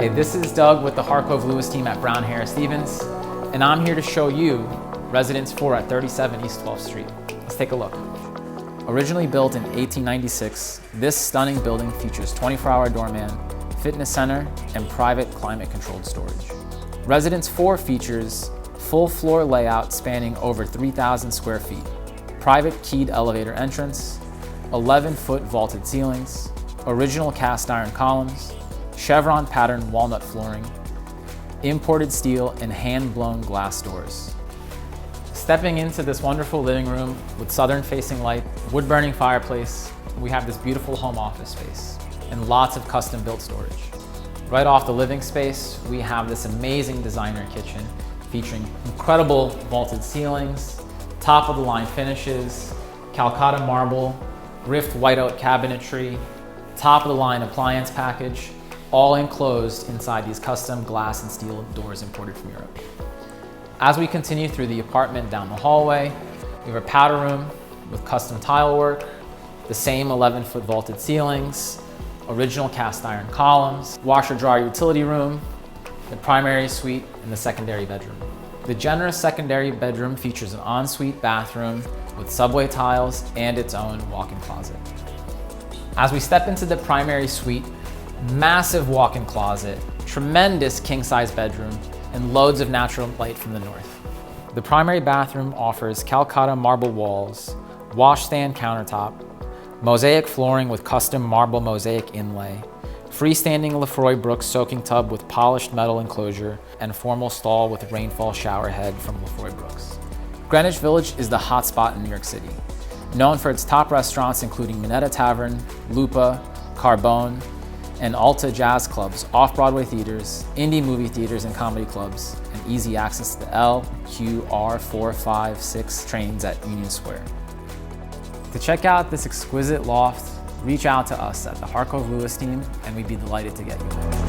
Hey, this is Doug with the Harcove Lewis team at Brown Harris Stevens, and I'm here to show you Residence 4 at 37 East 12th Street. Let's take a look. Originally built in 1896, this stunning building features 24-hour doorman, fitness center, and private climate-controlled storage. Residence 4 features full floor layout spanning over 3,000 square feet, private keyed elevator entrance, 11-foot vaulted ceilings, original cast iron columns, chevron pattern walnut flooring, imported steel, and hand-blown glass doors. Stepping into this wonderful living room with southern-facing light, wood-burning fireplace, we have this beautiful home office space and lots of custom-built storage. Right off the living space, we have this amazing designer kitchen featuring incredible vaulted ceilings, top-of-the-line finishes, Calcutta marble, rift whiteout cabinetry, top-of-the-line appliance package, all enclosed inside these custom glass and steel doors imported from Europe. As we continue through the apartment down the hallway, we have a powder room with custom tile work, the same 11-foot vaulted ceilings, original cast iron columns, washer-dryer utility room, the primary suite, and the secondary bedroom. The generous secondary bedroom features an ensuite bathroom with subway tiles and its own walk-in closet. As we step into the primary suite, massive walk-in closet, tremendous king-size bedroom, and loads of natural light from the north. The primary bathroom offers Calcutta marble walls, washstand countertop, mosaic flooring with custom marble mosaic inlay, freestanding Lefroy Brooks soaking tub with polished metal enclosure, and formal stall with rainfall shower head from Lefroy Brooks. Greenwich Village is the hotspot in New York City, known for its top restaurants including Minetta Tavern, Lupa, Carbone, and Alta Jazz Clubs, off-Broadway theaters, indie movie theaters and comedy clubs, and easy access to the L, Q, R, 4, 5, 6 trains at Union Square. To check out this exquisite loft, reach out to us at the Harcove Lewis team, and we'd be delighted to get you there.